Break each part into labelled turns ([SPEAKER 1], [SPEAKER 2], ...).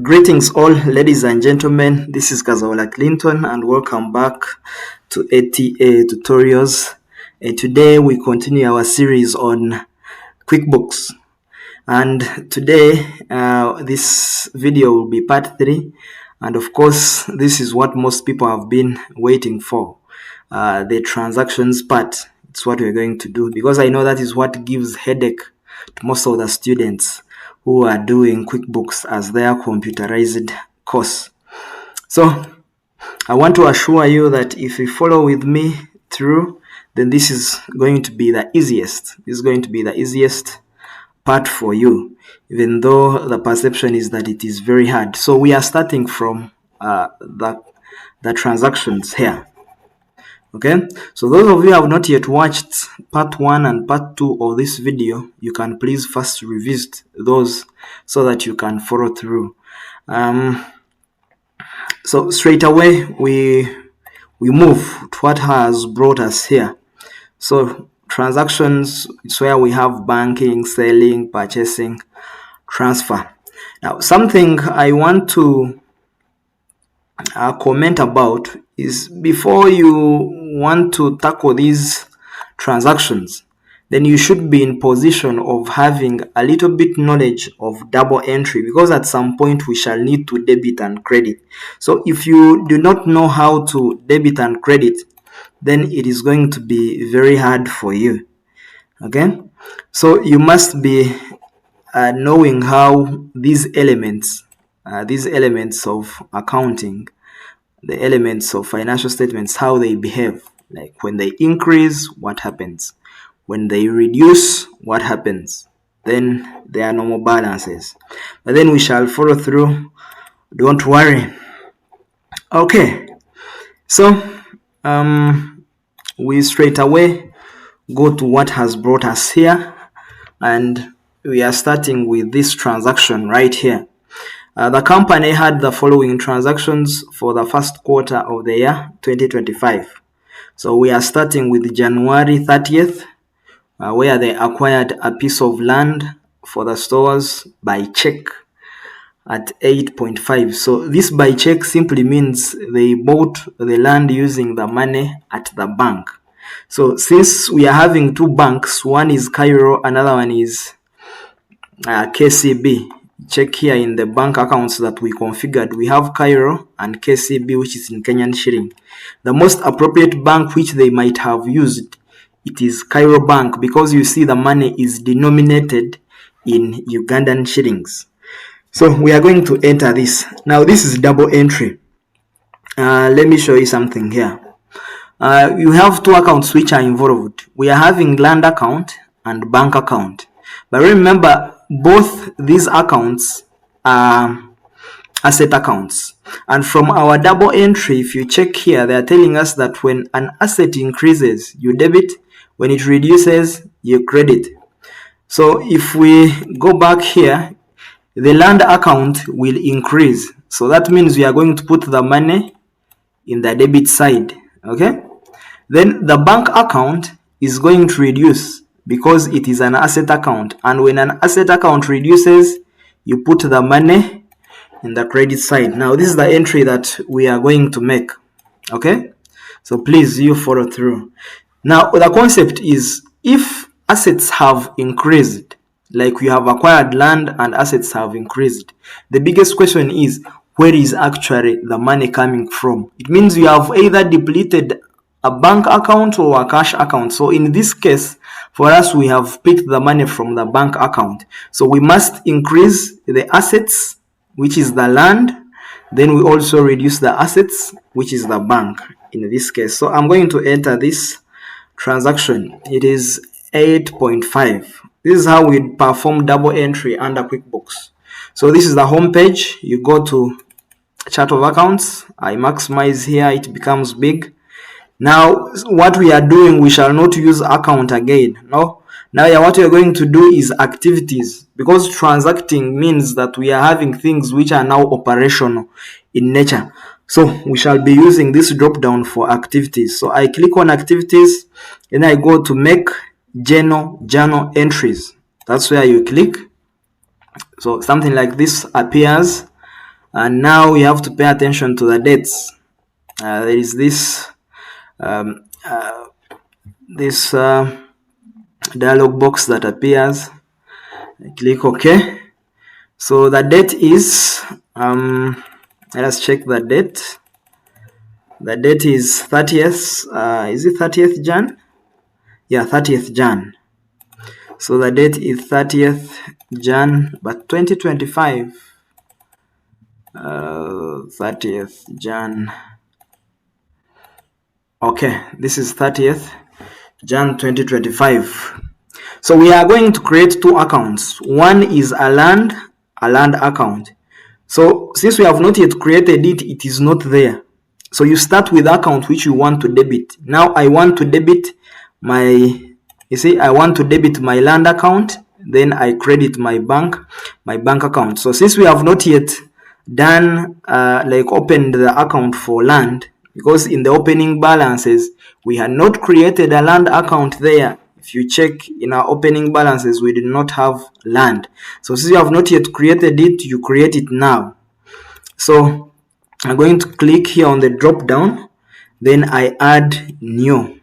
[SPEAKER 1] Greetings all ladies and gentlemen, this is Kazaola Clinton and welcome back to ATA Tutorials. Today we continue our series on QuickBooks, and today this video will be part 3, and of course this is what most people have been waiting for, the transactions part. It's what we're going to do because I know that is what gives headache to most of the students who are doing QuickBooks as their computerized course. So I want to assure you that if you follow with me through, then this is going to be the easiest. This is going to be the easiest part for you, even though the perception is that it is very hard. So we are starting from the transactions here. Okay, so those of you who have not yet watched part 1 and part 2 of this video, you can please first revisit those so that you can follow through. So straight away we move to what has brought us here. So transactions is where we have banking, selling, purchasing, transfer. Now something I want to comment about is, before you want to tackle these transactions, then you should be in position of having a little bit knowledge of double entry, because at some point we shall need to debit and credit. So if you do not know how to debit and credit, then it is going to be very hard for you. Okay, so you must be knowing how these elements of accounting, the elements of financial statements, how they behave. Like when they increase, what happens? When they reduce, what happens? Then they are normal balances. But then we shall follow through. Don't worry. Okay. So we straight away go to what has brought us here, and we are starting with this transaction right here. The company had the following transactions for the first quarter of the year 2025. So we are starting with January 30th, where they acquired a piece of land for the stores by check at 8.5. So this by check simply means they bought the land using the money at the bank. So since we are having two banks, one is Cairo, another one is KCB. Check here in the bank accounts that we configured. We have Cairo and KCB, which is in Kenyan shilling. The most appropriate bank which they might have used, it is Cairo Bank, because you see the money is denominated in Ugandan shillings. So we are going to enter this. Now this is double entry. Let me show you something here. You have two accounts which are involved. We are having land account and bank account. But remember, both these accounts are asset accounts. And from our double entry, if you check here, they are telling us that when an asset increases, you debit. When it reduces, you credit. So if we go back here, the land account will increase. So that means we are going to put the money in the debit side. Okay? Then the bank account is going to reduce, because it is an asset account, and when an asset account reduces, you put the money in the credit side. Now this is the entry that we are going to make. Okay, so please you follow through. Now the concept is, if assets have increased, like we have acquired land and assets have increased, the biggest question is, where is actually the money coming from? It means you have either depleted a bank account or a cash account. So in this case, for us, we have picked the money from the bank account. So we must increase the assets, which is the land. Then we also reduce the assets, which is the bank in this case. So I'm going to enter this transaction. It is 8.5. This is how we perform double entry under QuickBooks. So this is the home page. You go to chart of accounts. I maximize here. It becomes big. Now what we are doing, we shall not use account again. No. Now what we are going to do is activities, because transacting means that we are having things which are now operational in nature. So we shall be using this drop down for activities. So I click on activities, and I go to make journal entries. That's where you click. So something like this appears. And now we have to pay attention to the dates. There is this dialog box that appears. I click OK. So the date is let us check the date. The date is 30th. Is it 30th Jan? Yeah, 30th Jan. So the date is 30th Jan, but 2025. 30th Jan. Okay, this is 30th Jan 2025. So we are going to create two accounts. One is a land account. So since we have not yet created it, it is not there. So you start with the account which you want to debit. Now I want to debit my land account, then I credit my bank account. So since we have not yet done opened the account for land, because in the opening balances we had not created a land account there. If you check in our opening balances, we did not have land. So since you have not yet created it, you create it now. So I'm going to click here on the drop down, then I add new.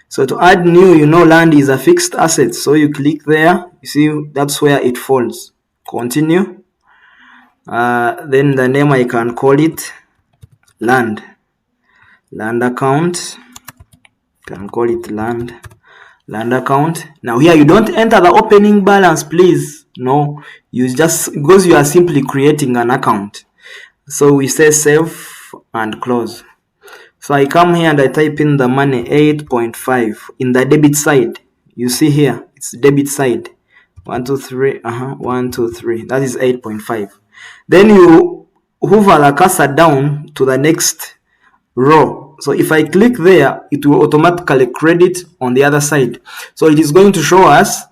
[SPEAKER 1] So to add new, land is a fixed asset, so you click there. You see, that's where it falls. Continue. Then the name, I can call it land account. Can call it land account. Now here you don't enter the opening balance, please. No, you just, because you are simply creating an account. So we say save and close. So I come here and I type in the money 8.5 in the debit side. You see here, it's debit side. 1, 2, 3, 1, 2, 3. That is 8.5. Then you hover the cursor down to the next row. So if I click there, it will automatically credit on the other side. So it is going to show us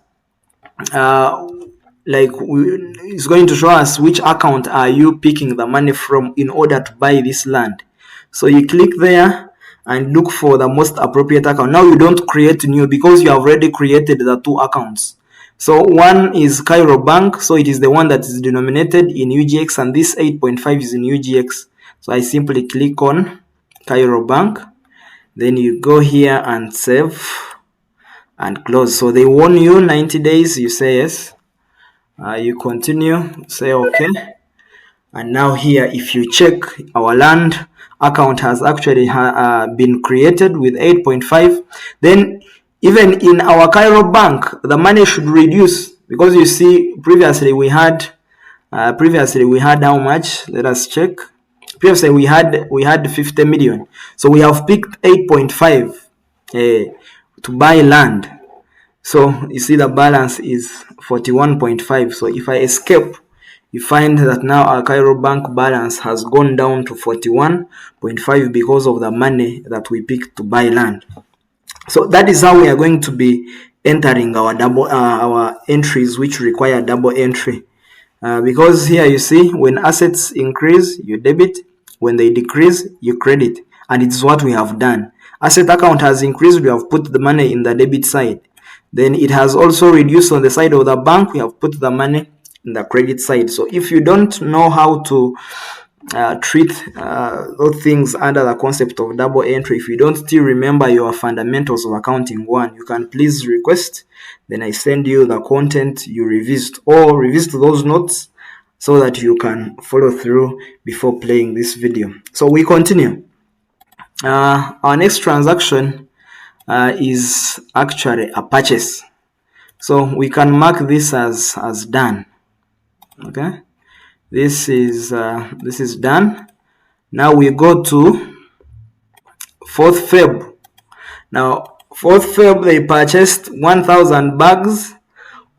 [SPEAKER 1] it's going to show us which account are you picking the money from in order to buy this land. So you click there and look for the most appropriate account. Now you don't create new because you have already created the two accounts. So one is Cairo Bank, so it is the one that is denominated in UGX, and this 8.5 is in UGX. So I simply click on Cairo Bank, then you go here and save and close. So they warn you 90 days, you say yes. You continue, say okay. And now here, if you check, our land account has actually been created with 8.5. Then even in our Cairo Bank, the money should reduce, because you see previously we had how much? Let us check. Previously we had 50 million. So we have picked 8.5 to buy land. So you see the balance is 41.5. So if I escape, you find that now our Cairo Bank balance has gone down to 41.5 because of the money that we picked to buy land. So that is how we are going to be entering our entries which require double entry. Because here you see, when assets increase, you debit. When they decrease, you credit. And it's what we have done. Asset account has increased, we have put the money in the debit side. Then it has also reduced on the side of the bank, we have put the money in the credit side. So if you don't know how to treat those things under the concept of double entry, if you don't still remember your fundamentals of accounting 1, you can please request, then I send you the content you revisit, or revisit those notes so that you can follow through before playing this video. So we continue. Our next transaction is actually a purchase. So we can mark this as done. Okay, this is done. Now we go to 4th Feb. Now 4th Feb, they purchased 1,000 bags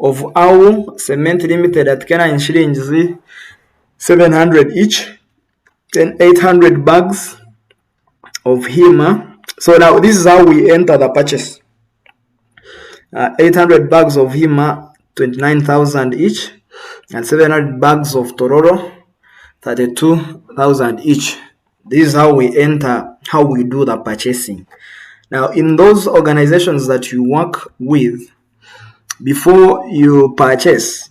[SPEAKER 1] of AU cement limited at Kenyan shillings 700 each, then 800 bags of Hima. So now this is how we enter the purchase. 800 bags of Hima, 29,000 each, and 700 bags of Tororo, 32,000 each. This is how we enter, how we do the purchasing. Now, in those organizations that you work with, before you purchase,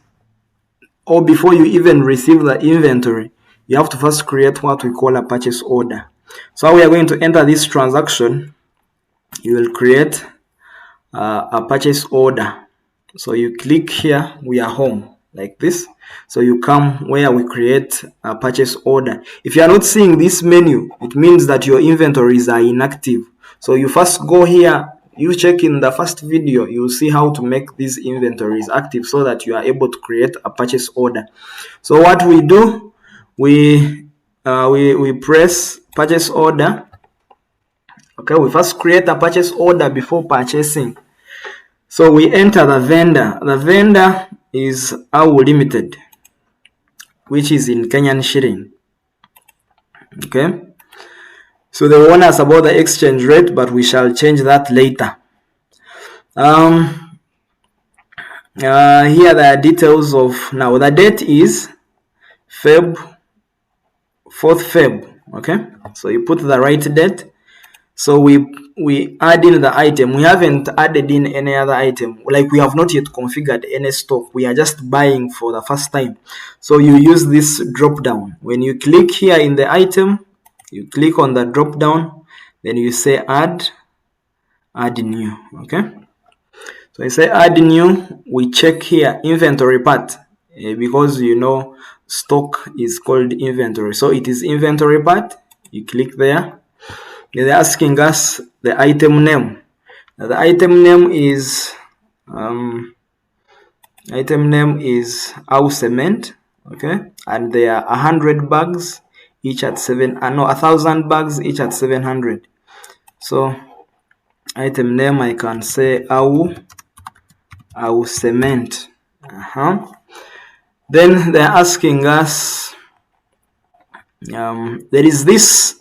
[SPEAKER 1] or before you even receive the inventory, you have to first create what we call a purchase order. So we are going to enter this transaction. You will create a purchase order. So you click here, we are home, like this. So you come where we create a purchase order. If you are not seeing this menu, it means that your inventories are inactive. So you first go here, you check in the first video, you will see how to make these inventories active so that you are able to create a purchase order. So what we do, we press purchase order. Okay, we first create a purchase order before purchasing. So we enter the vendor. The vendor is AU Limited, which is in Kenyan shilling. Okay. So they warn us about the exchange rate, but we shall change that later. Here are the details of, now the date is 4th Feb. Okay. So you put the right date. So we add in the item. We haven't added in any other item. Like, we have not yet configured any stock. We are just buying for the first time. So you use this drop down. When you click here in the item, you click on the drop down, then you say add new. Okay. So I say add new. We check here inventory part, because you know stock is called inventory. So it is inventory part. You click there. They're asking us the item name. Now the item name is AU Cement. Okay, and there are 100 bags each at 1,000 bags each at 700. So item name, I can say AU Cement. Then they're asking us there is this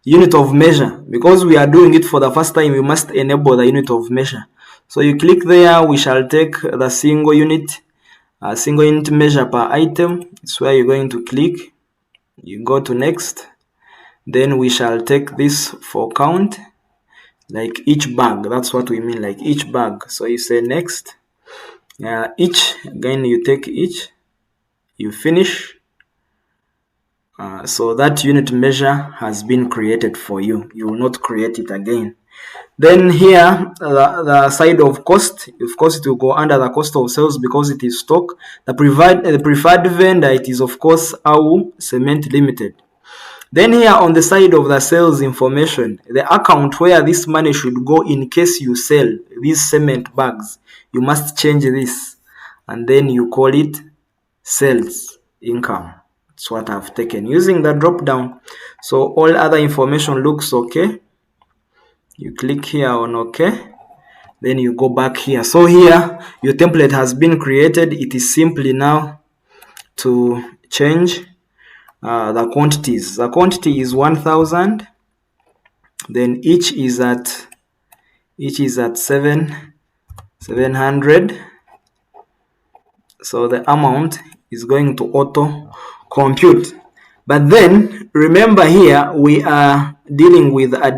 [SPEAKER 1] unit of measure. Because we are doing it for the first time, we must enable the unit of measure. So you click there, we shall take the single unit measure per item. It's where you're going to click. You go to next. Then we shall take this for count, like each bag. That's what we mean, like each bag. So you say next. Each, again you take each, you finish. So that unit measure has been created for you. You will not create it again. Then here, the side of cost, of course it will go under the cost of sales because it is stock. The preferred vendor, it is of course AU Cement Limited. Then here on the side of the sales information, the account where this money should go in case you sell these cement bags, you must change this, and then you call it sales income. That's what I've taken using the drop down. So all other information looks okay. You click here on okay, then you go back here. So here your template has been created. It is simply now to change the quantities. The quantity is 1,000. Then each is at 700. So the amount is going to auto compute. But then remember, here we are dealing with a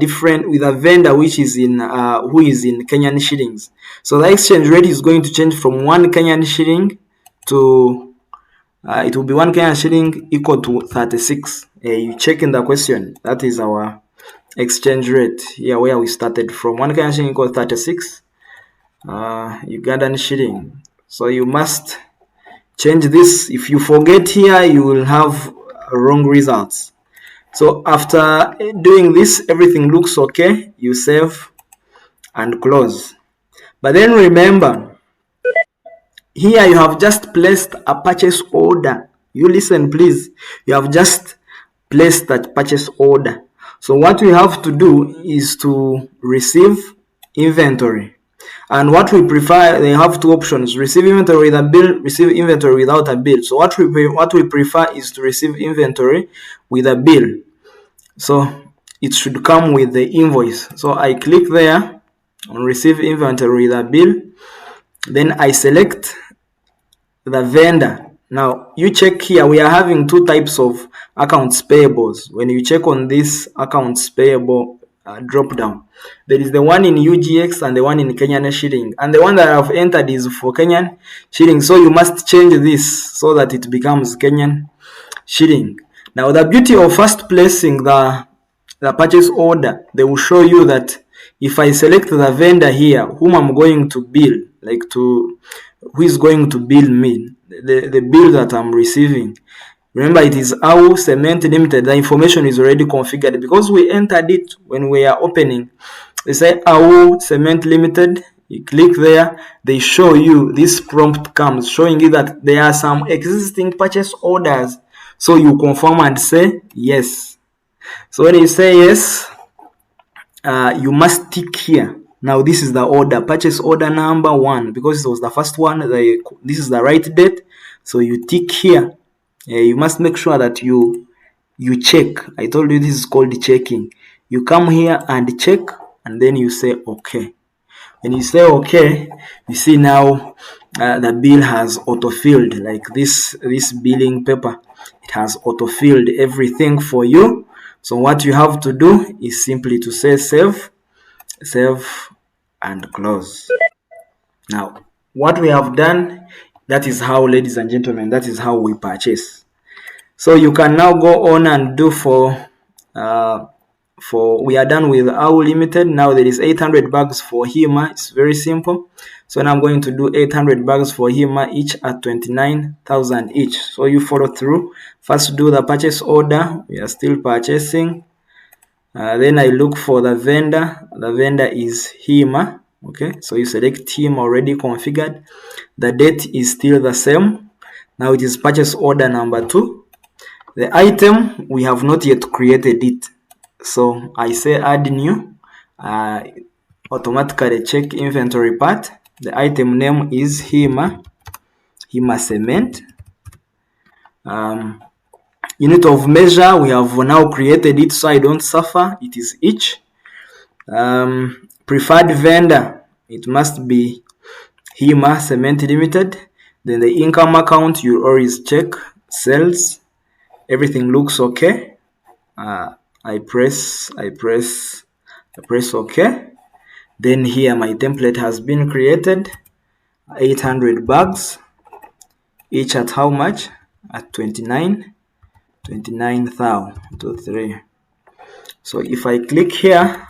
[SPEAKER 1] vendor which is in who is in Kenyan shillings. So the exchange rate is going to change from 1 Kenyan shilling to it will be 1 Kenyan shilling equal to 36. You check in the question, that is our exchange rate here where we started from. 1 Kenyan shilling equal to 36 Ugandan shilling. So you must change this. If you forget here, you will have wrong results. So after doing this, everything looks okay. You save and close. But then remember, here you have just placed a purchase order. You listen please. You have just placed that purchase order. So what we have to do is to receive inventory. And what we prefer, they have two options: receive inventory with a bill, receive inventory without a bill. So what we prefer is to receive inventory with a bill. So it should come with the invoice. So I click there on receive inventory with a bill. Then I select the vendor. Now you check here, we are having two types of accounts payables. When you check on this accounts payable drop down, there is the one in UGX and the one in Kenyan shilling, and the one that I've entered is for Kenyan shilling. So you must change this so that it becomes Kenyan shilling. Now the beauty of first placing the purchase order, they will show you that if I select the vendor here, whom I'm going to bill, who is going to bill me, the bill that I'm receiving. Remember, it is AU Cement Limited. The information is already configured because we entered it when we are opening. They say AU Cement Limited. You click there, they show you, this prompt comes showing you that there are some existing purchase orders. So you confirm and say yes. So when you say yes, you must tick here. Now this is the order, purchase order number 1, because it was the first one. This is the right date, so you tick here. You must make sure that you check. I told you this is called checking. You come here and check, and then you say okay. When you say okay, you see now the bill has auto-filled, like this billing paper. It has auto-filled everything for you. So what you have to do is simply to say save and close. Now what we have done, that is how, ladies and gentlemen, that is how we purchase. So you can now go on and do we are done with AU Limited. Now there is 800 bags for HEMA. It's very simple. So now I'm going to do 800 bags for HEMA, each at 29,000 each. So you follow through. First do the purchase order. We are still purchasing. Then I look for the vendor. The vendor is HEMA. Okay, so you select HEMA, already configured. The date is still the same. Now it is purchase order number 2. The item, we have not yet created it. So I say add new, automatically check inventory part. The item name is HEMA Cement. Unit of measure, we have now created it, so I don't suffer. It is each. Preferred vendor, it must be HEMA Cement Limited. Then the income account, you always check. Sales, everything looks okay. I press OK. Then here my template has been created. 800 bags, each at how much? At 29,000. So if I click here,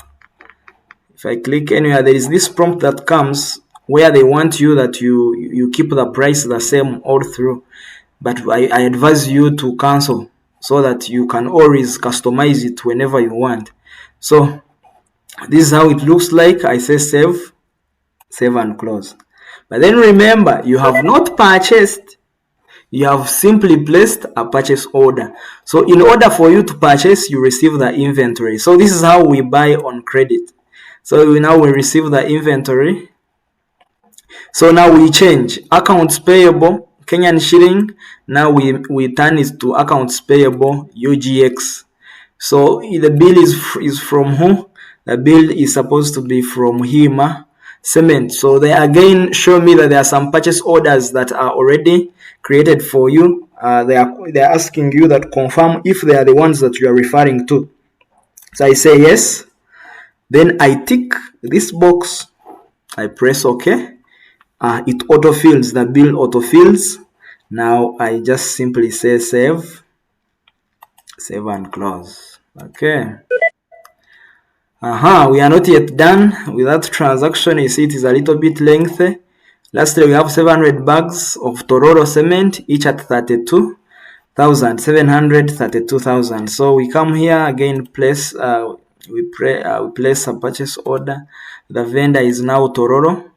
[SPEAKER 1] if I click anywhere, there is this prompt that comes where they want you that you keep the price the same all through, but I advise you to cancel, so that you can always customize it whenever you want. So this is how it looks like. I say save and close. But then remember, you have not purchased. You have simply placed a purchase order. So in order for you to purchase, you receive the inventory. So this is how we buy on credit. So we receive the inventory. So now we change accounts payable Kenyan shilling. Now we turn it to accounts payable UGX. So the bill is from who? The bill is supposed to be from HEMA Cement. So they again show me that there are some purchase orders that are already created for you. They are asking you that confirm if they are the ones that you are referring to. So I say yes. Then I tick this box. I press OK. It autofills, the bill autofills. Now I just simply say save and close. Okay. We are not yet done with that transaction. You see it is a little bit lengthy. Lastly, we have 700 bags of Tororo cement, each at 32,732,000. So we come here again, place we place a purchase order. The vendor is now Tororo.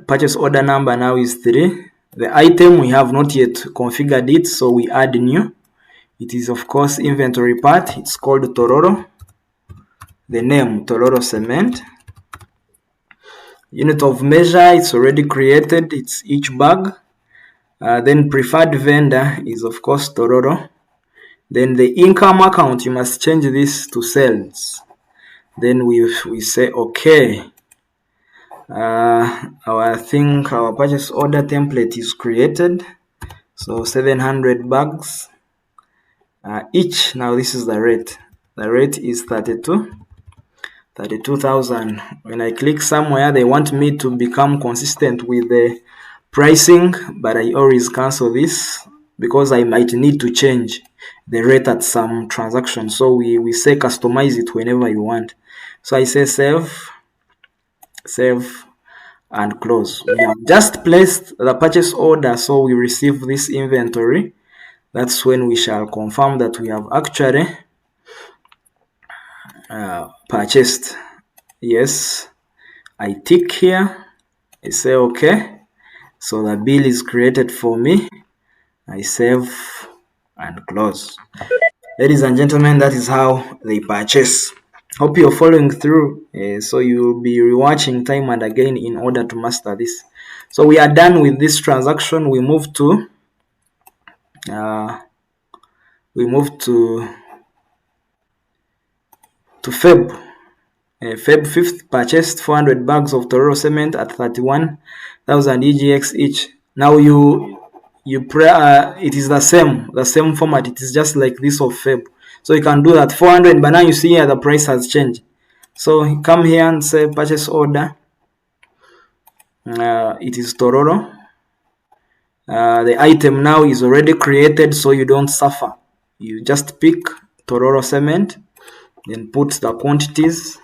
[SPEAKER 1] Purchase order number now is 3. The item, we have not yet configured it, so we add new. It is of course inventory part. It's called Tororo. The name Tororo Cement. Unit of measure, it's already created. It's each bag. Then preferred vendor is of course Tororo. Then the income account, you must change this to sales. Then we say okay. Our purchase order template is created. So 700 bags each. Now this is the rate. The rate is 32,000. When I click somewhere, they want me to become consistent with the pricing, but I always cancel this. because I might need to change the rate at some transaction. So we say customize it whenever you want. So I say save and close. We have just placed the purchase order, so we receive this inventory. That's when we shall confirm that we have actually purchased. Yes, I tick here, I say okay, so the bill is created for me. I save and close. Ladies and gentlemen, that is how they purchase. Hope you're following through. So you'll be rewatching time and again in order to master this. So we are done with this transaction. We move to Feb. Feb 5th purchased 400 bags of Tororo cement at 31,000 EGX each. Now it is the same format. It is just like this of Feb. So you can do that 400, but now you see here the price has changed. So come here and say purchase order. It is Tororo. The item now is already created, so you don't suffer. You just pick Tororo cement, then put the quantities.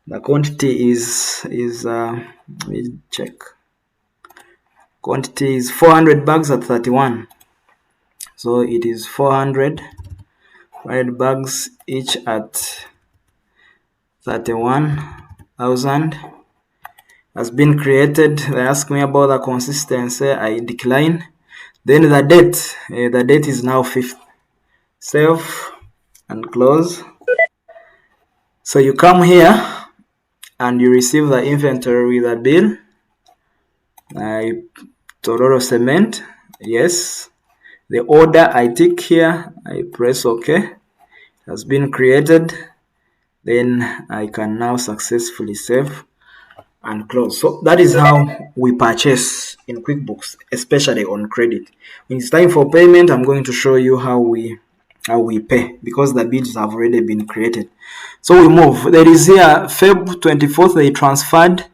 [SPEAKER 1] The quantity is let me check. Quantity is 400 bags at 31. So it is 400 bags each at 31,000. Has been created. They ask me about the consistency. I decline. Then the date is now 5th. Save and close. So you come here and you receive the inventory with a bill. Tororo cement, yes. The order I tick here, I press OK. It has been created. Then I can now successfully save and close. So that is how we purchase in QuickBooks, especially on credit. When it's time for payment, I'm going to show you how we pay, because the bills have already been created. So we move. There is here Feb 24th, they transferred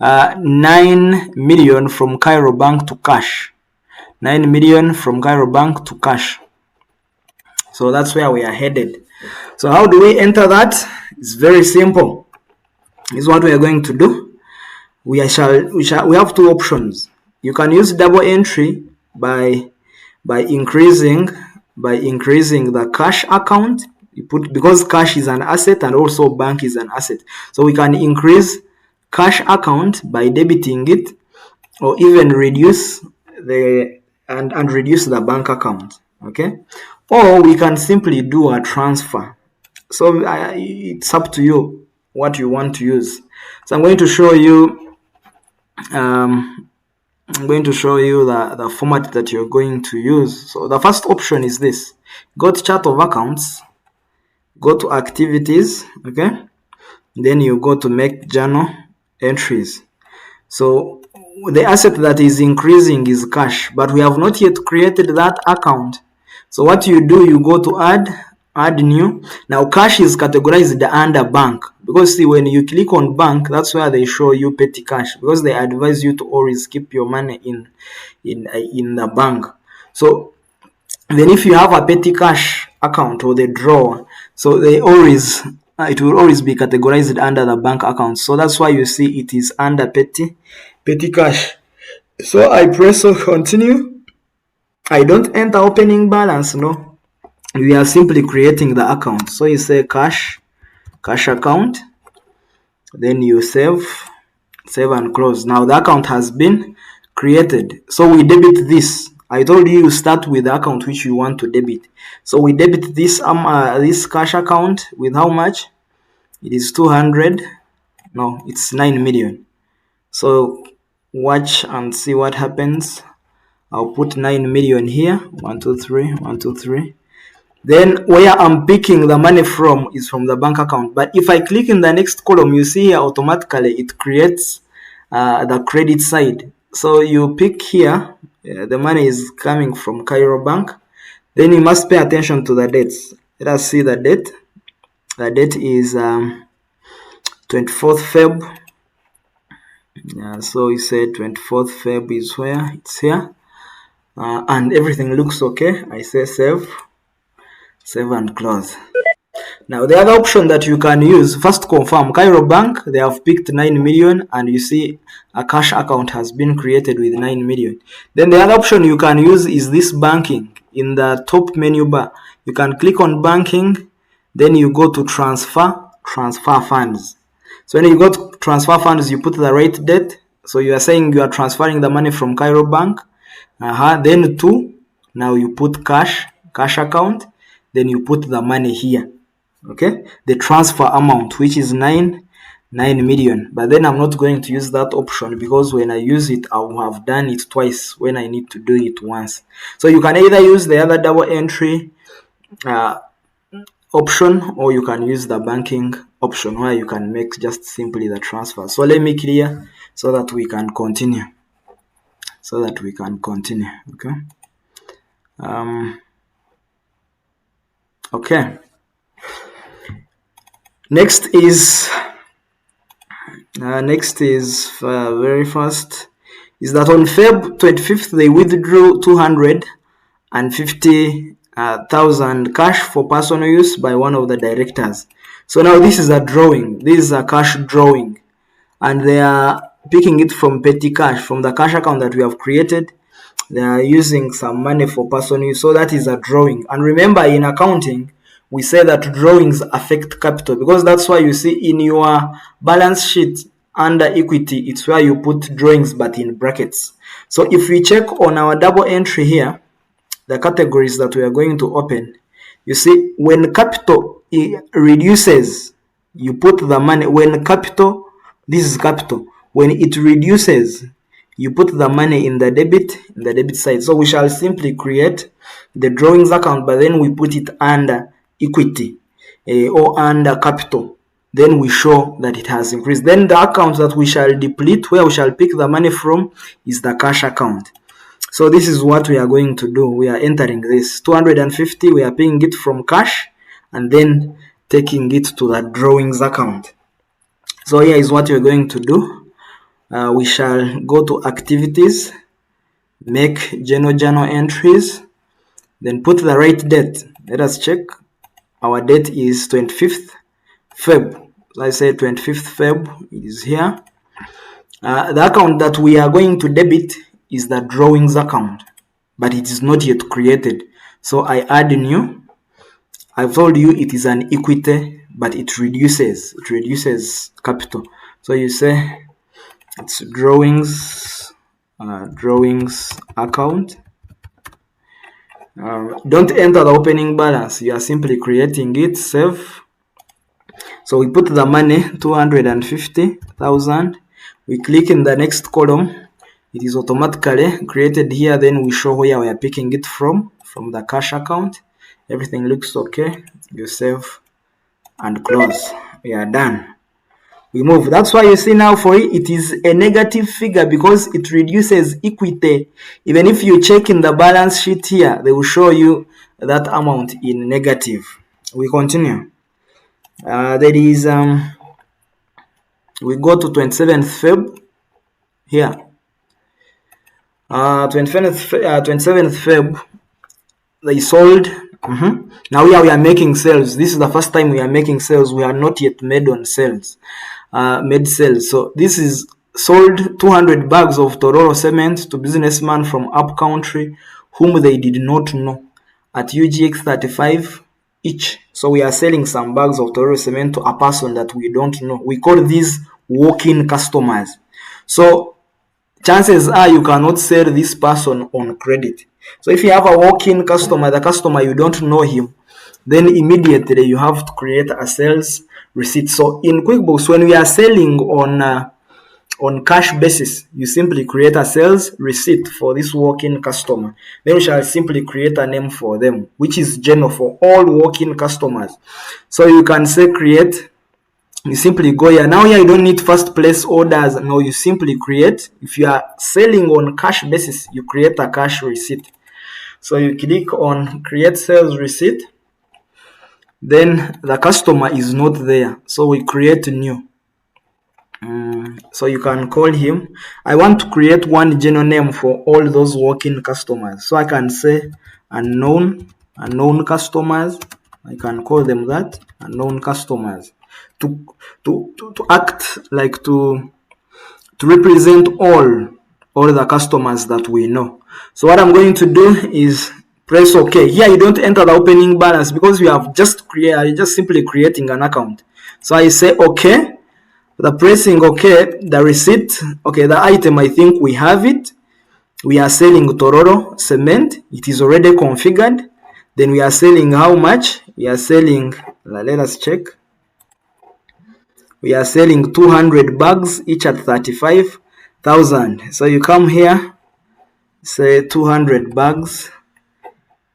[SPEAKER 1] 9 million from Cairo Bank to cash. 9 million from Cairo Bank to cash. So that's where we are headed. So how do we enter that? It's very simple. This is what we are going to do. We have 2 options. You can use double entry by increasing the cash account. You put, because cash is an asset and also bank is an asset. So we can increase cash account by debiting it, or even reduce the bank account. Okay, or we can simply do a transfer. So it's up to you what you want to use. So I'm going to show you the format that you're going to use. So the first option is this. Go to chart of accounts, go to activities, okay, then you go to make journal entries. So the asset that is increasing is cash, but we have not yet created that account. So what you do, you go to add new. Now cash is categorized under bank, because see, when you click on bank, that's where they show you petty cash, because they advise you to always keep your money in the bank. So then if you have a petty cash account or the drawer, so it will always be categorized under the bank account. So that's why you see it is under petty cash. So I press on continue. I don't enter opening balance, no. We are simply creating the account. So you say cash account, then you save and close. Now the account has been created. So we debit this. I told you start with the account which you want to debit. So we debit this cash account with how much? It is 200. No, it's 9 million. So watch and see what happens. I'll put 9 million here. 1 2 3 1 2 3. Then where I'm picking the money from is from the bank account. But if I click in the next column, you see here automatically it creates the credit side. So you pick here, the money is coming from Cairo Bank. Then you must pay attention to the dates. Let us see the date. The date is 24th Feb. So you said 24th Feb is where? It's here. and everything looks okay. I say save and close. Now the other option that you can use, first confirm Cairo Bank, they have picked 9 million and you see a cash account has been created with 9 million. Then the other option you can use is this banking. In the top menu bar, you can click on banking, then you go to transfer funds. So when you go to transfer funds, you put the right date. So you are saying you are transferring the money from Cairo Bank. Then now you put cash account, then you put the money here. Okay, the transfer amount, which is 9 million. But then I'm not going to use that option because when I use it, I will have done it twice when I need to do it once. So you can either use the other double entry option, or you can use the banking option where you can make just simply the transfer. So let me clear so that we can continue. Okay. Okay. Next is very fast, is that on Feb 25th they withdrew 250,000 cash for personal use by one of the directors. So now this is a drawing. This is a cash drawing, and they are picking it from petty cash, from the cash account that we have created. They are using some money for personal use. So that is a drawing. And remember, in accounting, we say that drawings affect capital, because that's why you see in your balance sheet under equity, it's where you put drawings but in brackets. So if we check on our double entry here, the categories that we are going to open, you see when capital reduces, you put the money. When capital, this is capital, when it reduces, you put the money in the debit side. So we shall simply create the drawings account, but then we put it under equity or under capital. Then we show that it has increased. Then the account that we shall deplete, where we shall pick the money from, is the cash account. So this is what we are going to do. We are entering this 250, we are paying it from cash and then taking it to the drawings account. So here is what we're going to do. We shall go to activities, make journal entries, then put the right date. Let us check. Our date is 25th Feb. I say 25th Feb, it is here. The account that we are going to debit is the drawings account, but it is not yet created. So I add new. I've told you it is an equity, but it reduces capital. So you say it's drawings account. Don't enter the opening balance. You are simply creating it. Save. So we put the money 250,000. We click in the next column. It is automatically created here. Then we show where we are picking it from the cash account. Everything looks okay. You save and close. We are done. We move. That's why you see now for it is a negative figure, because it reduces equity. Even if you check in the balance sheet here, they will show you that amount in negative. We continue. There is we go to 27th Feb here. 27th Feb, they sold. Now here we are making sales. This is the first time we are making sales. We are not yet made on sales. Made sales. So this is sold 200 bags of Tororo cement to businessman from up country whom they did not know at UGX 35 each. So we are selling some bags of Tororo cement to a person that we don't know. We call these walk-in customers. So chances are you cannot sell this person on credit. So if you have a walk-in customer, the customer you don't know him, then immediately you have to create a sales receipt. So in QuickBooks, when we are selling on cash basis, you simply create a sales receipt for this walk-in customer. Then you shall simply create a name for them, which is general for all walk-in customers. So you can say create. You simply go here. Now here you don't need first place orders. No, you simply create. If you are selling on cash basis, you create a cash receipt. So you click on create sales receipt. Then the customer is not there. So we create new. So you can call him. I want to create one general name for all those working customers. So I can say unknown customers. I can call them that, unknown customers, to act like to represent all the customers that we know. So what I'm going to do is press OK. Here you don't enter the opening balance because we have just simply creating an account. So I say OK. The pressing OK, the receipt, okay, the item, I think we have it. We are selling Tororo cement. It is already configured. Then we are selling how much? We are selling, let us check. We are selling 200 bags, each at 35,000. So you come here, say 200 bags,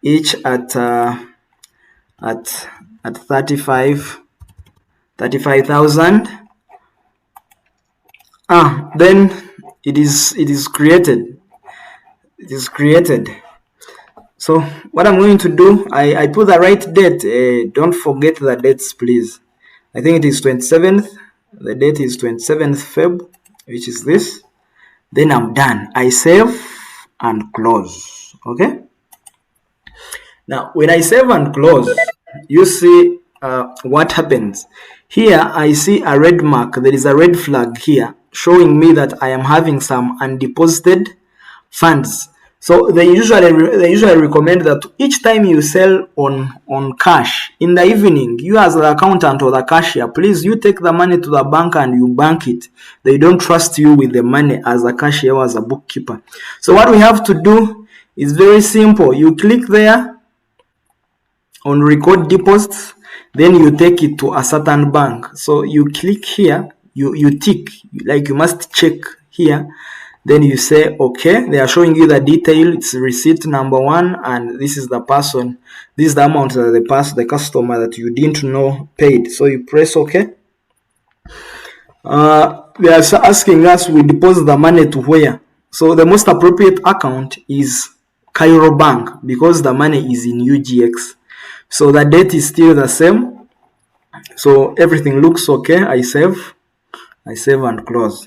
[SPEAKER 1] each at 35,000. Then it is created. It is created. So what I'm going to do, I put the right date. Don't forget the dates, please. I think it is 27th. The date is 27th Feb, which is this. Then I'm done. I save and close. Okay. Now, when I save and close, you see what happens. Here, I see a red mark. There is a red flag here showing me that I am having some undeposited funds. So they usually recommend that each time you sell on cash in the evening, you as the accountant or the cashier, please you take the money to the bank and you bank it. They don't trust you with the money as a cashier or as a bookkeeper. So what we have to do is very simple. You click there on record deposits, then you take it to a certain bank. So you click here, you tick, like you must check here. Then you say okay. They are showing you the detail. It's receipt number 1, and this is the person. This is the amount that the customer that you didn't know paid. So you press okay. They are asking us we deposit the money to where. So the most appropriate account is Cairo Bank because the money is in UGX. So the date is still the same. So everything looks okay. I save and close.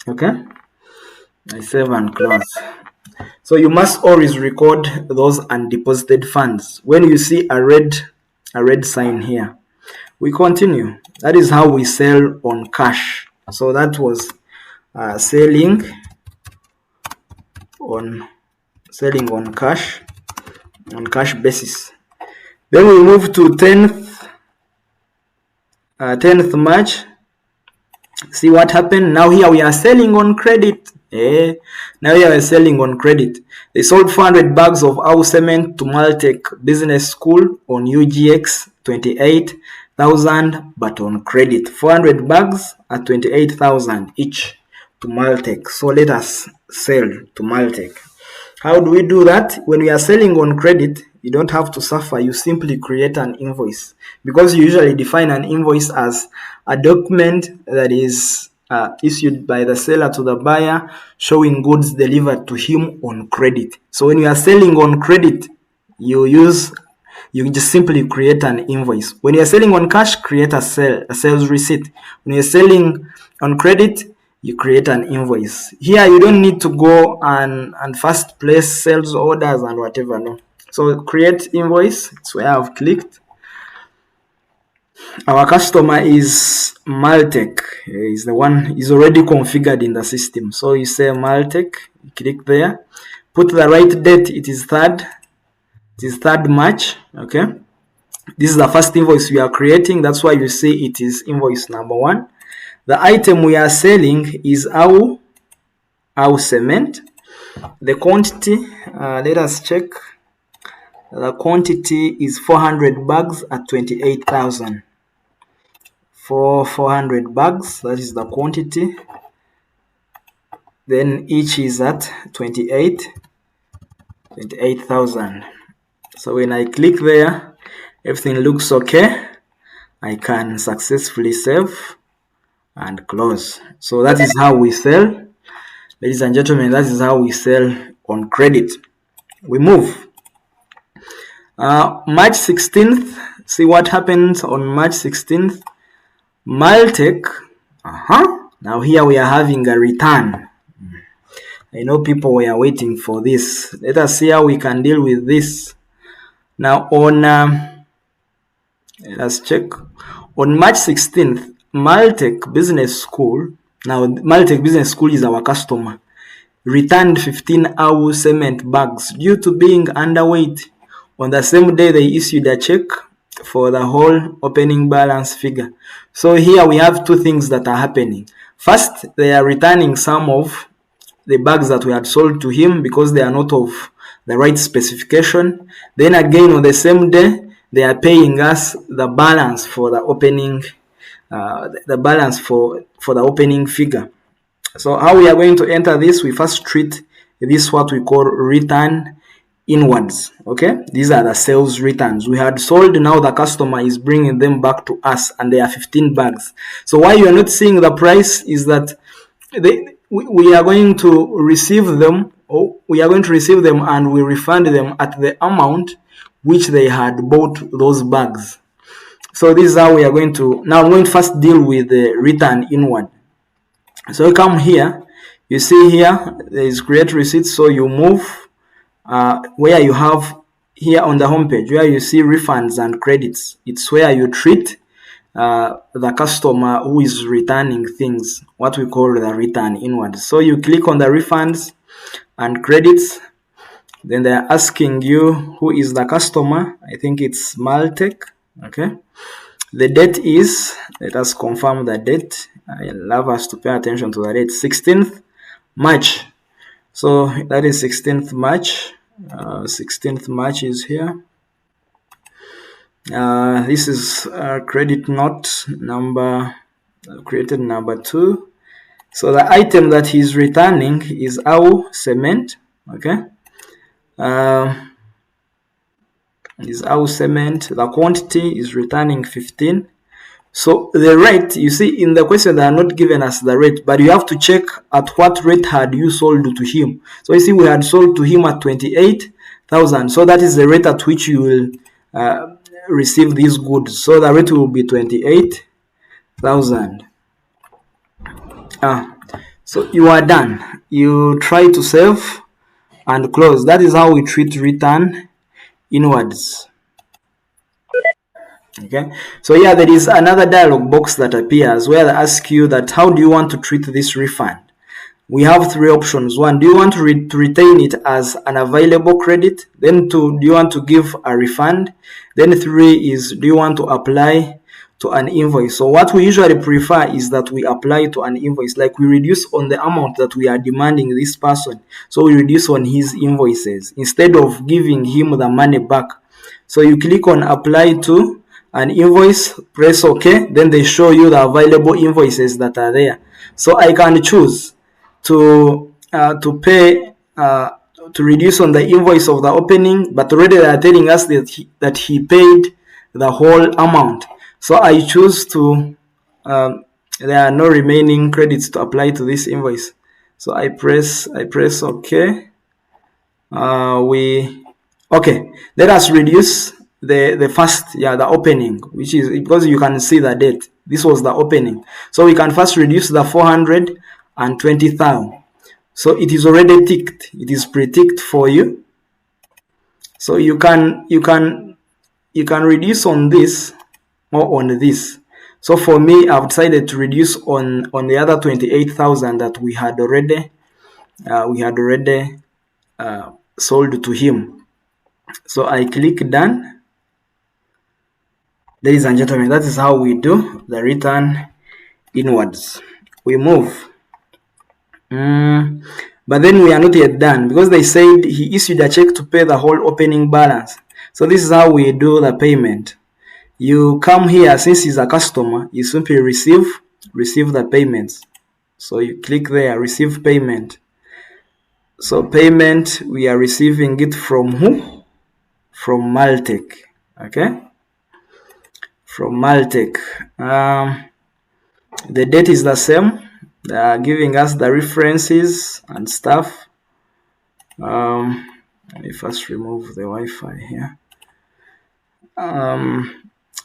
[SPEAKER 1] Okay. I save and close. So you must always record those undeposited funds. When you see a red sign here, we continue. That is how we sell on cash. So that was selling on cash basis. Then we move to 10th March. See what happened. Now here we are selling on credit. Now here we are selling on credit. They sold 400 bags of our cement to Maltech Business School on UGX 28,000, but on credit. 400 bags at 28,000 each to Maltech. So let us sell to Maltech. How do we do that? When we are selling on credit, you don't have to suffer. You simply create an invoice, because you usually define an invoice as a document that is issued by the seller to the buyer showing goods delivered to him on credit. So when you are selling on credit, you just simply create an invoice. When you are selling on cash, create a sales receipt. When you are selling on credit, you create an invoice. Here you don't need to go and first place sales orders and whatever. No. So create invoice. It's where I've clicked. Our customer is Maltech. Is the one is already configured in the system. So you say Maltech, you click there, put the right date. It is 3rd March. Okay. This is the first invoice we are creating. That's why you see it is invoice number 1. The item we are selling is our cement. The quantity, let us check. The quantity is 400 bags at 28,000. For 400 bags, that is the quantity. Then each is at 28,000. So when I click there, everything looks okay. I can successfully save and close. So that is how we sell, ladies and gentlemen. That is how we sell on credit. We move. March 16th. See what happens on March 16th. Maltech Now here we are having a return. I know people were waiting for this. Let us see how we can deal with this. Now on, let's check. On March 16th, Maltech Business School, now Maltech Business School is our customer, returned 15 AU cement bags due to being underweight. On the same day, they issued a check for the whole opening balance figure. So here we have two things that are happening. First, they are returning some of the bags that we had sold to him because they are not of the right specification. Then again, on the same day, they are paying us the balance for the opening, the balance for the opening figure. So how we are going to enter this, we first treat this what we call return inwards. Okay, these are the sales returns. We had sold, now the customer is bringing them back to us, and they are 15 bags. So why you are not seeing the price is that we are going to receive them, and we refund them at the amount which they had bought those bags. So this is how we are going to, now I'm going to first deal with the return inward. So you come here, you see here there is create receipt. So you move where you have here on the home page where you see refunds and credits. It's where you treat the customer who is returning things, what we call the return inward. So you click on the refunds and credits. Then they're asking you who is the customer. I think it's Maltech. Okay. The date is, let us confirm the date. I love us to pay attention to the date, 16th March. So that is 16th March. 16th March is here. This is credit note number, created number 2. So the item that he's returning is our cement. Okay. Is our cement. The quantity is returning 15. So the rate, you see in the question they are not given us the rate, but you have to check at what rate had you sold to him. So you see we had sold to him at 28,000. So that is the rate at which you will receive these goods. So the rate will be 28,000. So you are done. You try to save and close. That is how we treat return inwards. Okay, so yeah, there is another dialog box that appears where they ask you that how do you want to treat this refund. We have 3 options. 1, do you want to retain it as an available credit? Then 2, do you want to give a refund? Then 3 is, do you want to apply to an invoice? So what we usually prefer is that we apply to an invoice, like we reduce on the amount that we are demanding this person. So we reduce on his invoices instead of giving him the money back. So you click on apply to an invoice, press OK, then they show you the available invoices that are there. So I can choose to pay to reduce on the invoice of the opening, but already they are telling us that he paid the whole amount. So I choose to there are no remaining credits to apply to this invoice. So I press OK. Okay, let us reduce the first, the opening, which is because you can see the date. This was the opening. So we can first reduce the 420,000. So it is already ticked. It is pre-ticked for you. So you can reduce on this or on this. So for me, I've decided to reduce on the other 28,000 that we had already sold to him. So I click done. Ladies and gentlemen, that is how we do the return inwards. We move. But then we are not yet done because they said he issued a check to pay the whole opening balance. So this is how we do the payment. You come here, since he's a customer, you simply receive the payments. So you click there, receive payment. So payment, we are receiving it from who? From Maltech. Okay? From Maltech. The date is the same. They are giving us the references and stuff. Let me first remove the Wi-Fi here.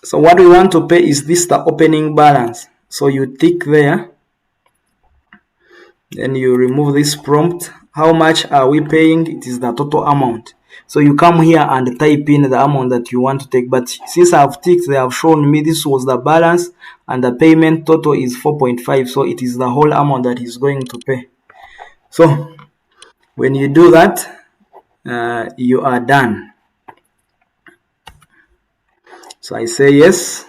[SPEAKER 1] So what we want to pay is this, the opening balance. So you tick there Then you remove this prompt. How much are we paying? It is the total amount. So you come here and type in the amount that you want to take. But since I've ticked, they have shown me this was the balance and the payment total is 4.5. So it is the whole amount that he's going to pay. So when you do that, you are done. So I say yes.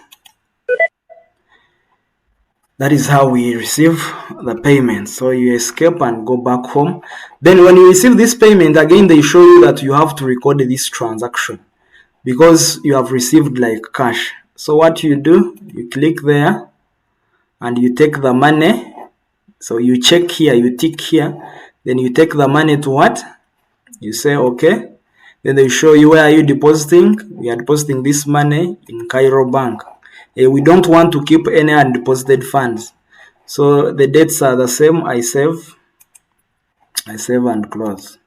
[SPEAKER 1] That is how we receive the payment. So you escape and go back home. Then when you receive this payment, again, they show you that you have to record this transaction because you have received like cash. So what you do, you click there and you take the money. So you check here, you tick here, then you take the money to what? You say, okay. Then they show you where are you depositing. We are depositing this money in Cairo Bank. We don't want to keep any undeposited funds. So the dates are the same. I save and close.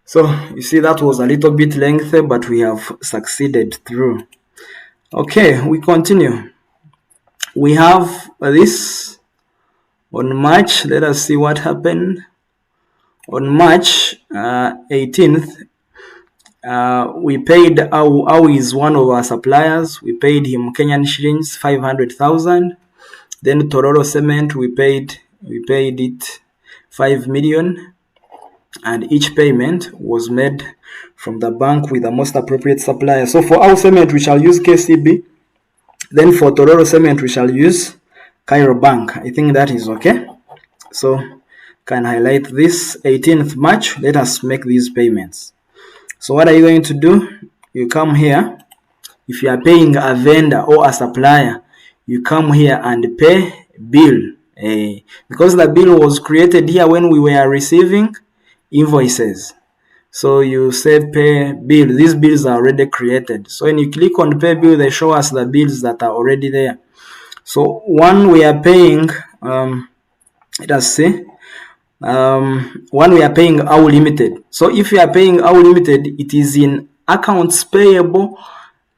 [SPEAKER 1] So you see that was a little bit lengthy, but we have succeeded through. Okay, we continue. We have this on March. Let us see what happened. On March 18th, we paid Awi is one of our suppliers. We paid him Kenyan shillings 500,000. Then Tororo Cement, we paid it 5 million, and each payment was made from the bank with the most appropriate supplier. So for our cement, we shall use KCB. Then for Tororo Cement, we shall use Cairo Bank. I think that is okay. So can highlight this 18th March. Let us make these payments. So what are you going to do? You come here. If you are paying a vendor or a supplier, you come here and pay bill. Because the bill was created here when we were receiving invoices. So you say pay bill. These bills are already created. So when you click on pay bill, they show us the bills that are already there. So one we are paying, let us see. One we are paying our limited. So if you are paying our limited, it is in accounts payable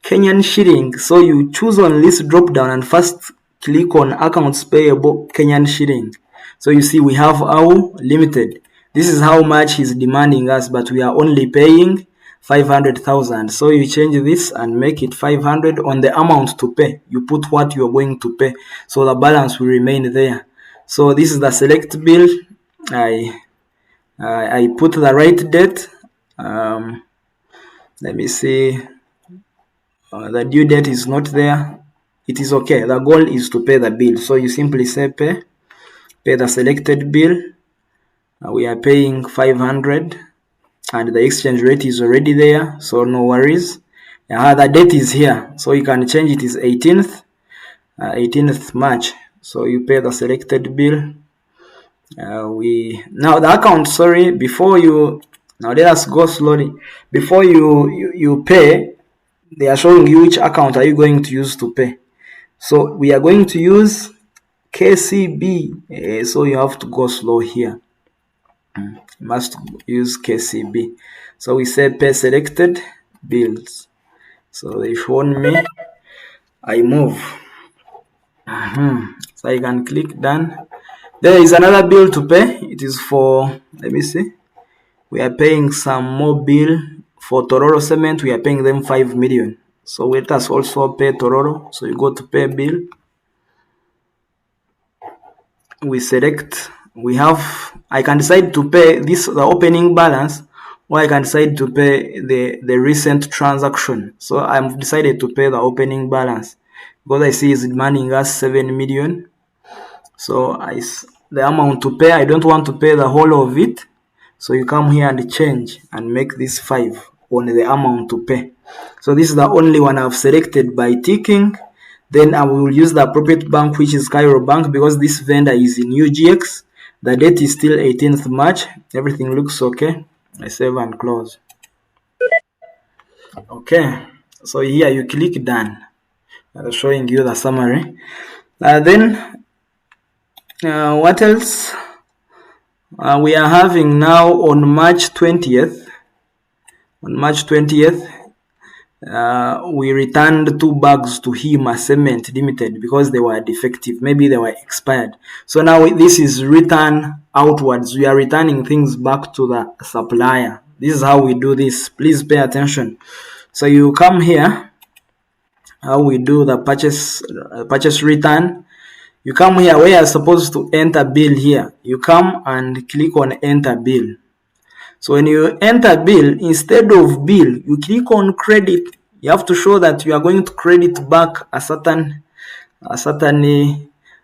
[SPEAKER 1] Kenyan shilling. So you choose on this drop down and first click on accounts payable Kenyan shilling. So you see we have our limited. This is how much he's demanding us, but we are only paying 500,000. So you change this and make it 500 on the amount to pay. You put what you are going to pay, so the balance will remain there. So this is the select bill. I put the right date. Let me see. The due date is not there. It is okay. The goal is to pay the bill. So you simply say pay the selected bill. We are paying 500 and the exchange rate is already there, so no worries. The date is here, so you can change it is 18th March. So you pay the selected bill. Now the account, sorry, before you, now let us go slowly. Before you pay, they are showing you which account are you going to use to pay. So we are going to use KCB. So you have to go slow here. Must use KCB. So we say pay selected bills. So they shown me. I move. So I can click done. There is another bill to pay. It is for, let me see. We are paying some more bill for Tororo Cement. We are paying them 5 million. So let us also pay Tororo. So you go to pay bill. We select. I can decide to pay the opening balance, or I can decide to pay the recent transaction. So I've decided to pay the opening balance because I see it's demanding us 7 million. So the amount to pay, I don't want to pay the whole of it. So you come here and change and make this 5 on the amount to pay. So this is the only one I've selected by ticking. Then I will use the appropriate bank, which is Cairo Bank, because this vendor is in UGX. The date is still 18th March. Everything looks okay. I save and close. Okay, so here you click done. Showing you the summary. Then what else? We are having now on March 20th. On March 20th, we returned 2 bags to him as cement limited because they were defective, maybe they were expired. So now this is return outwards. We are returning things back to the supplier. This is how we do this. Please pay attention. So you come here, how we do the purchase return. You come here where you're supposed to enter bill here. You come and click on enter bill. So when you enter bill, instead of bill, you click on credit. You have to show that you are going to credit back a certain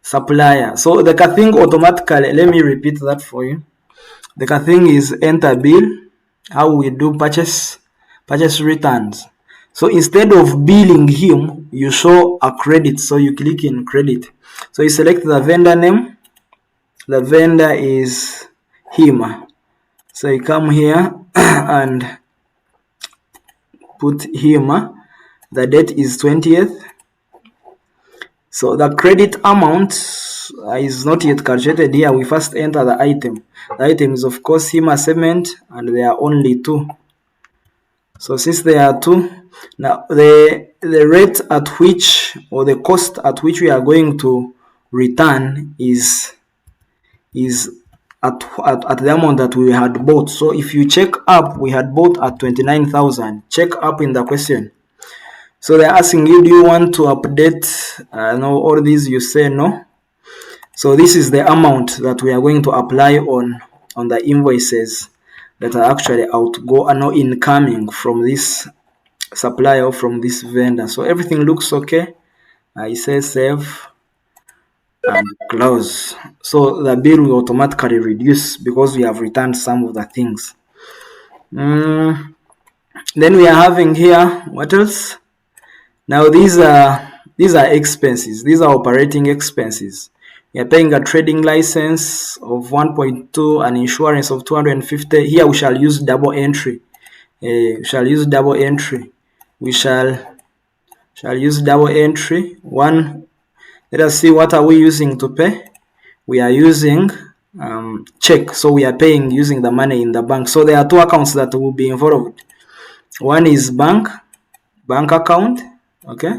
[SPEAKER 1] supplier. So the thing automatically, let me repeat that for you. The thing is enter bill, how we do purchase returns. So instead of billing him, you show a credit. So you click in credit. So you select the vendor name. The vendor is him. So you come here and put him. The date is 20th. So the credit amount is not yet calculated here. We first enter the item. The item is of course him cement, and there are only 2. So since there are 2, now the rate at which, or the cost at which we are going to return is at the amount that we had bought. So if you check up, we had bought at 29,000. Check up in the question. So they're asking you, do you want to update no, all these? You say no. So this is the amount that we are going to apply on the invoices that are actually incoming from this supplier, from this vendor. So everything looks okay. I say save and close. So the bill will automatically reduce because we have returned some of the things. Then we are having here, what else? Now these are expenses. These are operating expenses. We are paying a trading license of 1.2, an insurance of 250. Here we shall use double entry. We shall use double entry. We shall use double entry. One. Let us see, what are we using to pay? We are using check. So we are paying using the money in the bank. So there are 2 accounts that will be involved. One is bank account. Okay,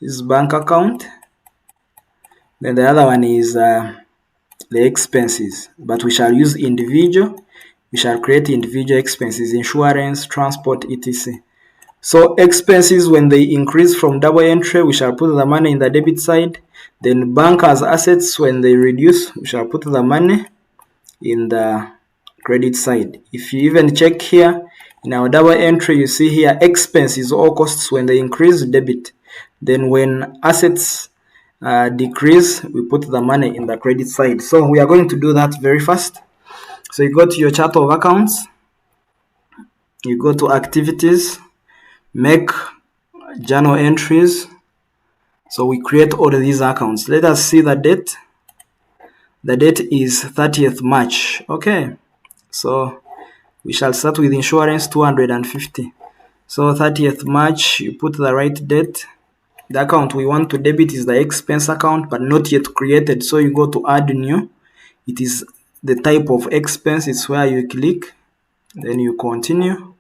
[SPEAKER 1] this is bank account. Then the other one is the expenses, but we shall use individual. We shall create individual expenses, insurance, transport, etc. So expenses, when they increase from double entry, we shall put the money in the debit side. Then bankers assets, when they reduce, we shall put the money in the credit side. If you even check here in our double entry, you see here expenses or costs, when they increase, debit. Then when assets decrease, we put the money in the credit side. So we are going to do that very fast. So you go to your chart of accounts, you go to activities, make journal entries. So we create all of these accounts. Let us see the date. The date is 30th March. Okay, so we shall start with insurance 250. So 30th March, you put the right date. The account we want to debit is the expense account, but not yet created. So you go to add new. It is the type of expense. It's where you click, then you continue.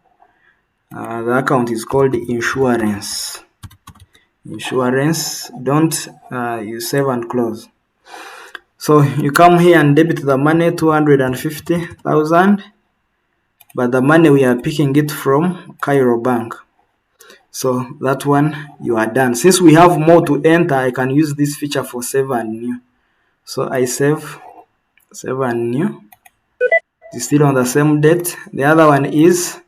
[SPEAKER 1] The account is called insurance. Don't you save and close. So you come here and debit the money 250,000, but the money we are picking it from Cairo Bank. So that one, you are done. Since we have more to enter, I can use this feature for save and new. So I save and new. It's still on the same date. The other one is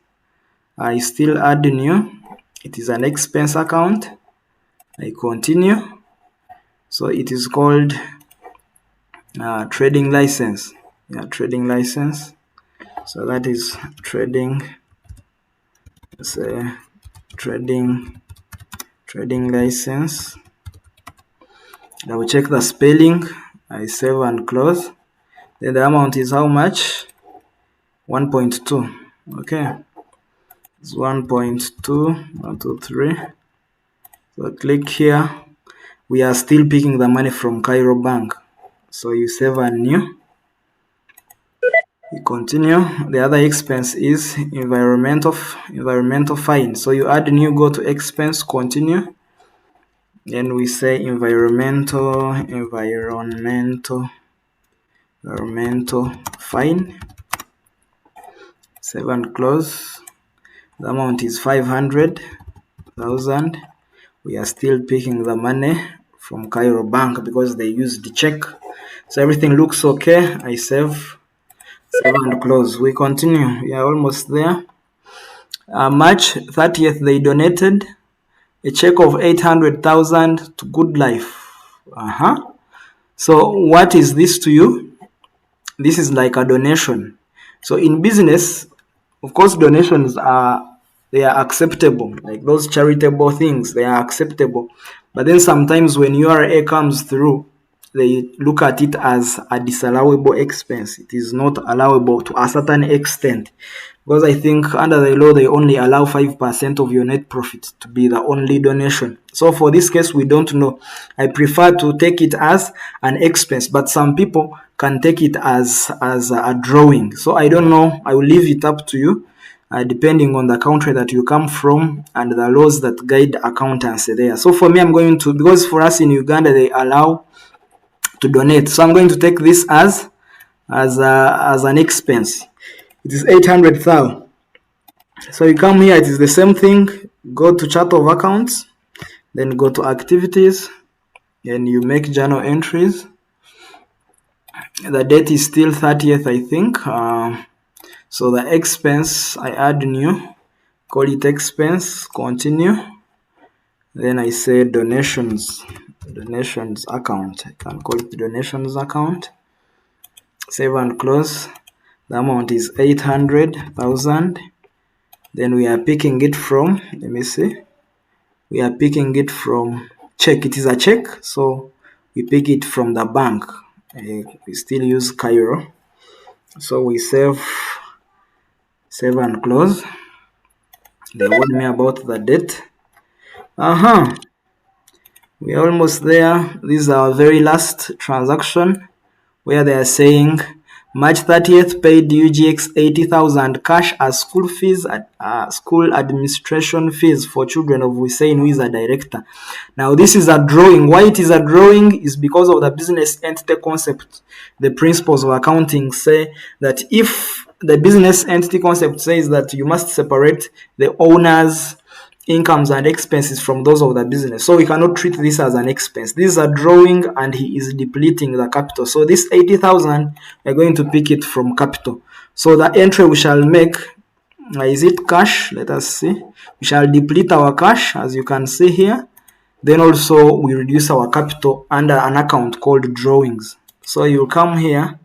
[SPEAKER 1] I still add new. It is an expense account. I continue. So it is called trading license. Yeah, trading license. So that is trading. Say trading license. I will check the spelling. I save and close. Then the amount is how much? 1.2. Okay, it's 1.2. 1, 2, 3. So click here. We are still picking the money from Cairo Bank. So you save and new. We continue. The other expense is environmental fine. So you add new, go to expense, continue. Then we say environmental fine. Save and close. The amount is 500,000. We are still picking the money from Cairo Bank because they used the check. So everything looks okay. I save and close. We continue. We are almost there. March 30th, they donated a check of 800,000 to Good Life. So what is this to you? This is like a donation. So in business, of course, donations are acceptable. Like those charitable things, they are acceptable. But then sometimes when URA comes through, they look at it as a disallowable expense. It is not allowable to a certain extent, because I think under the law they only allow 5% of your net profit to be the only donation. So for this case, we don't know. I prefer to take it as an expense, but some people can take it as a drawing. So I don't know. I will leave it up to you. Depending on the country that you come from and the laws that guide accountancy there. So for me, I'm going to, because for us in Uganda, they allow to donate. So I'm going to take this as an expense. It is 800,000. So you come here, it is the same thing. Go to chart of accounts, then go to activities, and you make journal entries. The date is still 30th, I think. So the expense, I add new, call it expense, continue. Then I say donations account. I can call it donations account. Save and close. The amount is 800,000. Then we are picking it from, let me see. We are picking it from check. It is a check, so we pick it from the bank. We still use Cairo. So we save and close. They warn me about the date. We are almost there. This is our very last transaction where they are saying March 30th paid UGX 80,000 cash as school fees, school administration fees for children of Hussein, who is a director. Now this is a drawing. Why it is a drawing is because of the business entity concept. The principles of accounting say that if the business entity concept says that you must separate the owner's incomes and expenses from those of the business, so we cannot treat this as an expense. This is a drawing and he is depleting the capital. So this 80,000, we're going to pick it from capital. So the entry we shall make, is it cash? Let us see. We shall deplete our cash, as you can see here. Then also we reduce our capital under an account called drawings. So you come here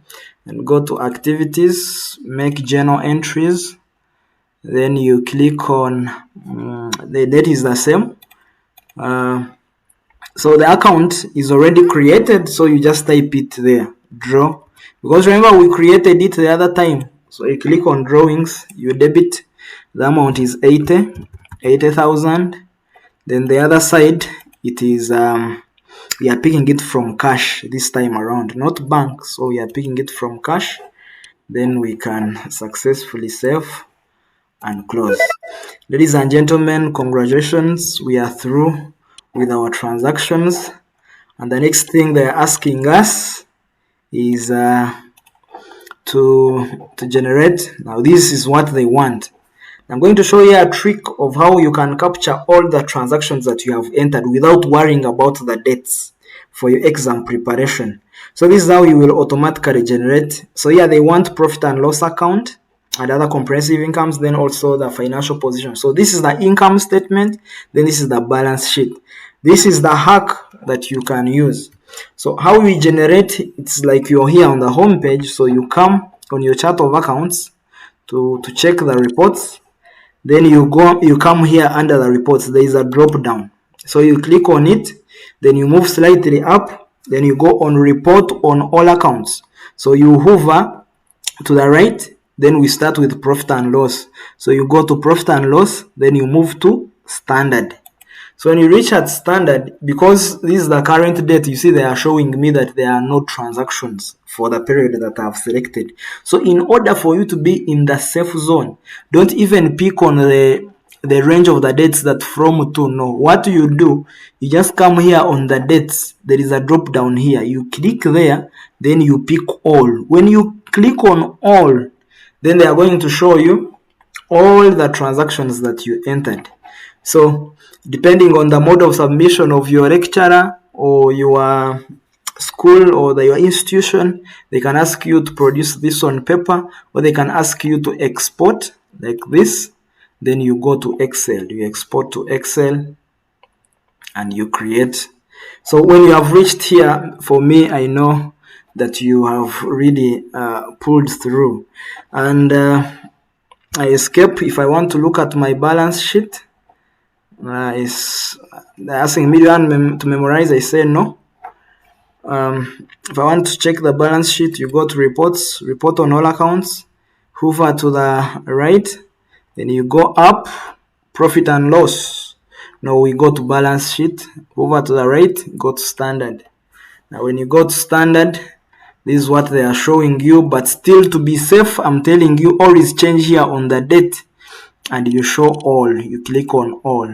[SPEAKER 1] and go to activities, make journal entries. Then you click on the date is the same. So the account is already created, so you just type it there, draw. Because remember we created it the other time. So you click on drawings, you debit. The amount is 80,000. Then the other side, it is we are picking it from cash this time around, not bank. So we are picking it from cash. Then we can successfully save and close. Ladies and gentlemen, congratulations, we are through with our transactions, and the next thing they're asking us is to generate. Now this is what they want. I'm going to show you a trick of how you can capture all the transactions that you have entered without worrying about the dates for your exam preparation. So this is how you will automatically generate. So here they want profit and loss account and other comprehensive incomes, then also the financial position. So this is the income statement, then this is the balance sheet. This is the hack that you can use. So how we generate, it's like you're here on the home page. So you come on your chart of accounts to check the reports. Then you come here under the reports, there is a drop down. So you click on it, then you move slightly up, then you go on report on all accounts. So you hover to the right, then we start with profit and loss. So you go to profit and loss, then you move to standard. So when you reach at standard, because this is the current date, you see they are showing me that there are no transactions for the period that I've selected. So in order for you to be in the safe zone, don't even pick on the range of the dates that from to. No, what you do, you just come here on the dates. There is a drop down here. You click there, then you pick all. When you click on all, then they are going to show you all the transactions that you entered. So depending on the mode of submission of your lecturer or your school or your institution, they can ask you to produce this on paper, or they can ask you to export like this. Then you go to Excel, you export to Excel, and you create. So when you have reached here, for me, I know that you have really pulled through. And I escape. If I want to look at my balance sheet, they're asking me to memorize. I say no. If I want to check the balance sheet, you go to reports, report on all accounts, hover to the right, then you go up, profit and loss. Now we go to balance sheet, hover to the right, go to standard. Now when you go to standard, this is what they are showing you, but still to be safe, I'm telling you always change here on the date and you show all. You click on all.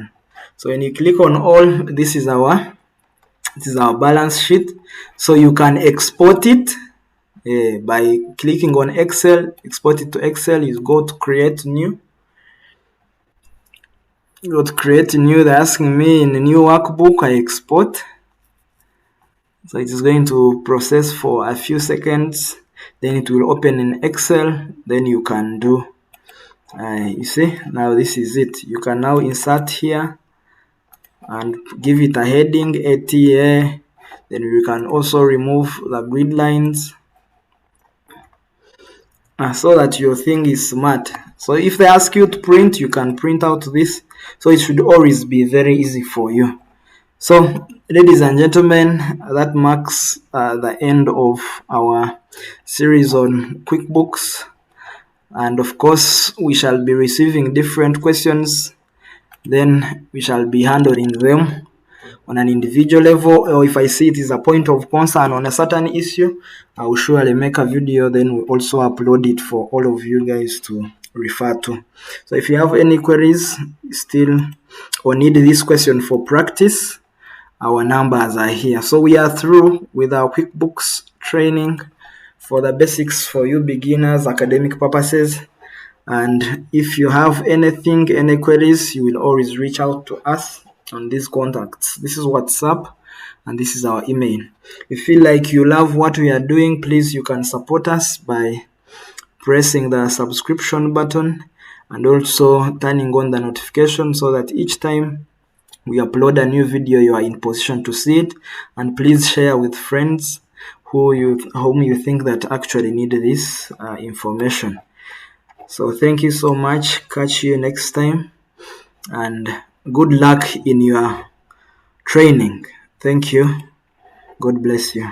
[SPEAKER 1] So when you click on all, this is our balance sheet. So you can export it by clicking on Excel, export it to Excel. You go to create new. They're asking me in the new workbook, I export. So it is going to process for a few seconds, then it will open in Excel, then you can do you see, now this is it. You can now insert here and give it a heading ATA. Then you can also remove the grid lines so that your thing is smart. So if they ask you to print, you can print out this. So it should always be very easy for you. So ladies and gentlemen, that marks the end of our series on QuickBooks. And of course, we shall be receiving different questions. Then we shall be handling them on an individual level, or if I see it is a point of concern on a certain issue, I will surely make a video. Then we also upload it for all of you guys to refer to. So if you have any queries still or need this question for practice, our numbers are here. So we are through with our QuickBooks training for the basics for you beginners, academic purposes. And if you have anything, any queries, you will always reach out to us on these contacts. This is WhatsApp and this is our email. If you feel like you love what we are doing, please, you can support us by pressing the subscription button and also turning on the notification so that each time we upload a new video, you are in position to see it. And please share with friends whom you think that actually need this information. So thank you so much. Catch you next time and good luck in your training. Thank you. God bless you.